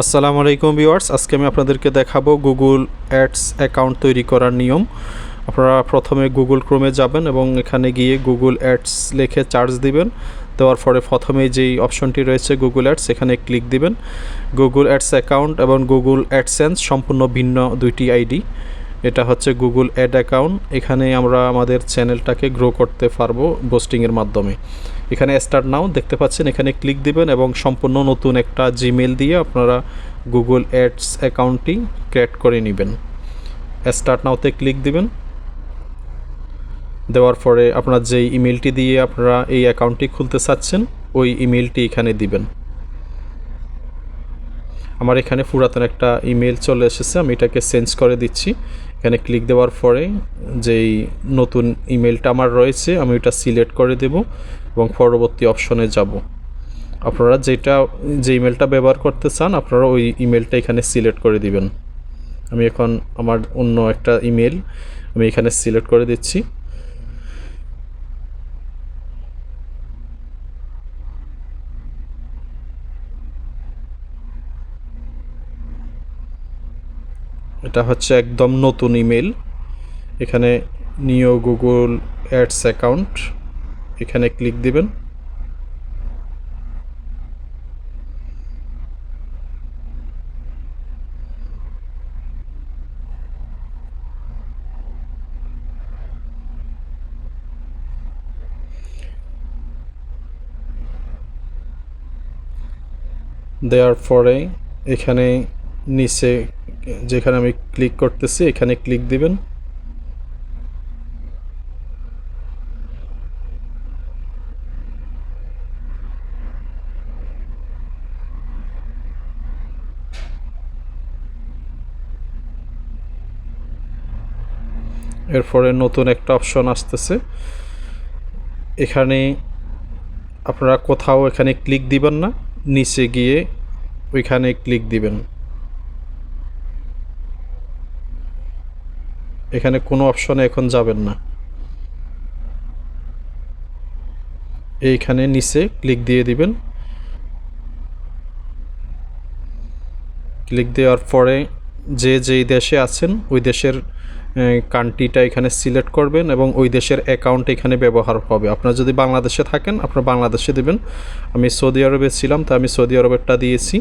আসসালামু আলাইকুম ভিউয়ার্স, আজকে আমি আপনাদেরকে দেখাবো গুগল অ্যাডস অ্যাকাউন্ট তৈরি করার নিয়ম। আপনারা প্রথমে গুগল ক্রোমে যাবেন এবং এখানে গিয়ে গুগল অ্যাডস লিখে সার্চ দিবেন। দেওয়ার পরে প্রথমেই যেই অপশনটি রয়েছে গুগল অ্যাডস, এখানে ক্লিক দিবেন। গুগল অ্যাডস অ্যাকাউন্ট এবং গুগল অ্যাডসেন্স সম্পূর্ণ ভিন্ন দুইটি আইডি। এটা হচ্ছে গুগল অ্যাড অ্যাকাউন্ট। এখানে আমরা আমাদের চ্যানেলটাকে গ্রো করতে পারবো বোস্টিংয়ের মাধ্যমে। এখানে স্টার্ট নাও দেখতে পাচ্ছেন, এখানে ক্লিক দিবেন এবং সম্পূর্ণ নতুন একটা জিমেল দিয়ে আপনারা গুগল অ্যাডস অ্যাকাউন্টটি ক্রিয়েট করে নেবেন। স্টার্ট নাওতে ক্লিক দিবেন। দেওয়ার পরে আপনার যেই ইমেলটি দিয়ে আপনারা এই অ্যাকাউন্টটি খুলতে চাচ্ছেন ওই ইমেলটি এখানে দিবেন। আমার এখানে পুরাতন একটা ইমেল চলে এসেছে, আমি এটাকে চেঞ্জ করে দিচ্ছি। এখানে ক্লিক দেওয়ার পরে যেই নতুন ইমেলটা আমার রয়েছে আমি ওটা সিলেক্ট করে দেব এবং পরবর্তী অপশনে যাব। আপনারা যে ইমেলটা ব্যবহার করতে চান আপনারা ওই ইমেলটা এখানে সিলেক্ট করে দিবেন। আমি এখন আমার অন্য একটা ইমেল আমি এখানে সিলেক্ট করে দিচ্ছি। এটা হচ্ছে একদম নতুন ইমেল। এখানে নিউ গুগল অ্যাডস অ্যাকাউন্ট, এখানে ক্লিক দিবেন। দেওয়ার পরে এখানে নিচে যেখানে আমি ক্লিক করতেছি এখানে ক্লিক দিবেন। এরপরে নতুন একটা অপশন আসতেছে, এখানে আপনারা কোথাও এখানে ক্লিক দিবেন না, নিচে গিয়ে ওইখানে ক্লিক দিবেন। এখানে কোনো অপশনে এখন যাবেন না, এইখানে নিচে ক্লিক দিয়ে দিবেন। ক্লিক দেওয়ার পরে যেই দেশে আছেন ওই দেশের কান্ট্রিটা এখানে সিলেক্ট করবেন এবং ওই দেশের অ্যাকাউন্ট এখানে ব্যবহার হবে। আপনারা যদি বাংলাদেশে থাকেন আপনারা বাংলাদেশে দেবেন। আমি সৌদি আরবে ছিলাম তো আমি সৌদি আরবেরটা দিয়েছি।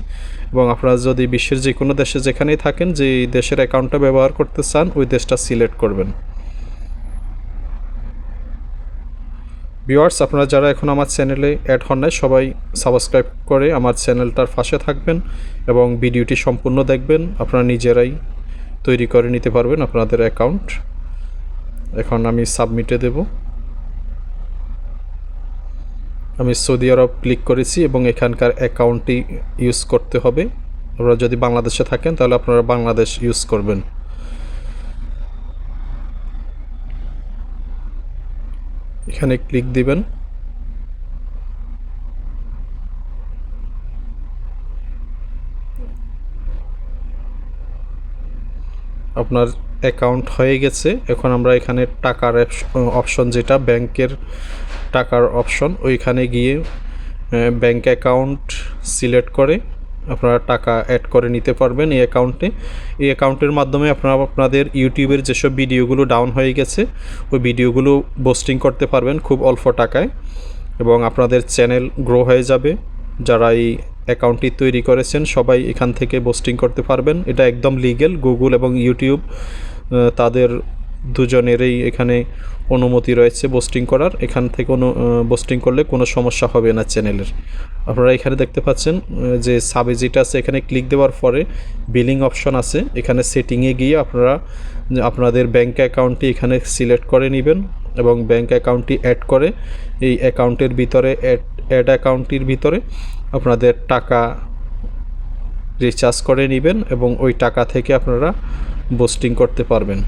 এবং আপনারা যদি বিশ্বের যে কোনো দেশে যেখানেই থাকেন যে দেশের অ্যাকাউন্টটা ব্যবহার করতে চান ওই দেশটা সিলেক্ট করবেন। ভিউয়ার্স, আপনারা যারা এখন আমার চ্যানেলে অ্যাড হন নাই সবাই সাবস্ক্রাইব করে আমার চ্যানেলটার পাশে থাকবেন এবং ভিডিওটি সম্পূর্ণ দেখবেন। আপনারা নিজেরাই তৈরি করে নিতে পারবেন আপনাদের অ্যাকাউন্ট। এখন আমি সাবমিটে দেব। আমি সৌদি আরব ক্লিক করেছি এবং এখানকার অ্যাকাউন্টটি ইউজ করতে হবে। আপনারা যদি বাংলাদেশে থাকেন তাহলে আপনারা বাংলাদেশ ইউজ করবেন। এখানে ক্লিক দিবেন। আপনার অ্যাকাউন্ট হয়ে গেছে। এখন আমরা এখানে টাকার অপশন, যেটা ব্যাংকের টাকার অপশন, ওইখানে গিয়ে ব্যাংক অ্যাকাউন্ট সিলেক্ট করে আপনারা টাকা অ্যাড করে নিতে পারবেন এই অ্যাকাউন্টে। এই অ্যাকাউন্টের মাধ্যমে আপনারা আপনাদের ইউটিউবের যেসব ভিডিওগুলো ডাউন হয়ে গেছে ওই ভিডিওগুলো পোস্টিং করতে পারবেন খুব অল্প টাকায় এবং আপনাদের চ্যানেল গ্রো হয়ে যাবে। যারা এই অ্যাকাউন্টটি তৈরি করেছেন সবাই এখান থেকে পোস্টিং করতে পারবেন। এটা একদম লিগ্যাল। গুগল এবং ইউটিউব তাদের দুজনেরই এখানে অনুমতি রয়েছে পোস্টিং করার। এখান থেকে পোস্টিং করলে কোনো সমস্যা হবে না চ্যানেলের। আপনারা এখানে দেখতে পাচ্ছেন যে সাবজেক্ট আছে, এখানে ক্লিক দেওয়ার পরে বিলিং অপশন আছে। এখানে সেটিংয়ে গিয়ে আপনারা আপনাদের ব্যাঙ্ক অ্যাকাউন্টটি এখানে সিলেক্ট করে নেবেন এবং ব্যাঙ্ক অ্যাকাউন্টটি অ্যাড করে এই অ্যাকাউন্টের ভিতরে অ্যাড অ্যাকাউন্টটির ভিতরে আপনাদের টাকা রিচার্জ করে নেবেন এবং ওই টাকা থেকে আপনারা পোস্টিং করতে পারবেন।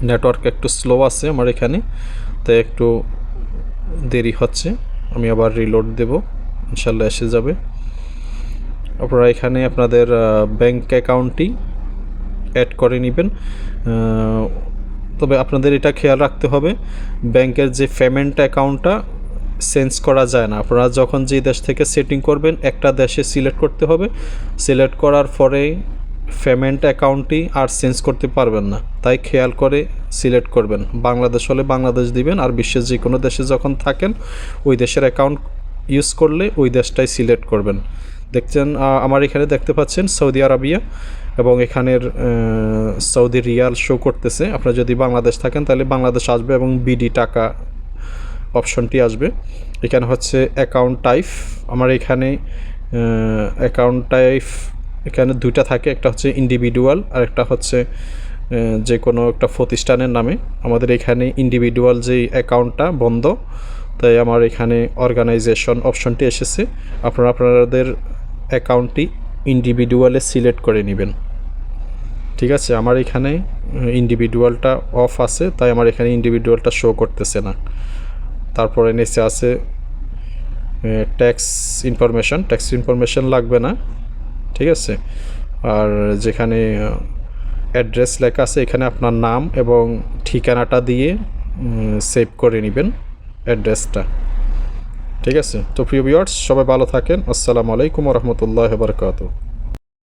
নেটওয়ার্ক একটু স্লো আছে আমার এখানে, তাই একটু দেরি হচ্ছে। আমি আবার রিলোড দেব, ইনশাল্লাহ এসে যাবে। আপনারা এখানে আপনাদের ব্যাঙ্ক অ্যাকাউন্টটি অ্যাড করে নেবেন। তবে আপনাদের এটা খেয়াল রাখতে হবে ব্যাংকের যে পেমেন্ট অ্যাকাউন্টটা চেঞ্জ করা যায় না। আপনারা যখন যে দেশ থেকে সেটিং করবেন একটা দেশে সিলেক্ট করতে হবে, সিলেক্ট করার পরে পেমেন্ট অ্যাকাউন্টটি আর চেঞ্জ করতে পারবেন না, তাই খেয়াল করে সিলেক্ট করবেন। বাংলাদেশ হলে বাংলাদেশ দিবেন, আর বিশ্বের যে কোনো দেশে যখন থাকেন ওই দেশের অ্যাকাউন্ট ইউজ করলে ওই দেশটাই সিলেক্ট করবেন। দেখছেন আমার এখানে দেখতে পাচ্ছেন সৌদি আরবিয়া, এবং এখানের সৌদি রিয়াল শো করতেছে। আপনারা যদি বাংলাদেশ থাকেন তাহলে বাংলাদেশ আসবে এবং বিডি টাকা অপশনটি আসবে। এখানে হচ্ছে অ্যাকাউন্ট টাইপ, আমার এখানে অ্যাকাউন্ট টাইপ এখানে দুইটা থাকে, একটা হচ্ছে ইন্ডিভিজুয়াল আর একটা হচ্ছে যে কোনো একটা প্রতিষ্ঠানের নামে। আমাদের এখানে ইন্ডিভিজুয়াল যেই অ্যাকাউন্টটা বন্ধ, তাই আমার এখানে অর্গানাইজেশন অপশনটি এসেছে। আপনারা আপনাদের অ্যাকাউন্টটি ইন্ডিভিজুয়ালে সিলেক্ট করে নেবেন। ঠিক আছে, আমার এখানে ইন্ডিভিজুয়ালটা অফ আছে, তাই আমার এখানে ইন্ডিভিজুয়ালটা শো করতেছে না। তারপরে নিচে আছে ট্যাক্স ইনফরমেশন লাগবে না। ঠিক আছে, আর যেখানে অ্যাড্রেস লেখা আছে এখানে আপনার নাম এবং ঠিকানাটা দিয়ে সেভ করে নেবেন অ্যাড্রেসটা। ঠিক আছে, তো প্রিয় ভিউয়ার্স সবাই ভালো থাকেন। আসসালামু আলাইকুম ওয়া রাহমাতুল্লাহি ওয়া বারাকাতুহু।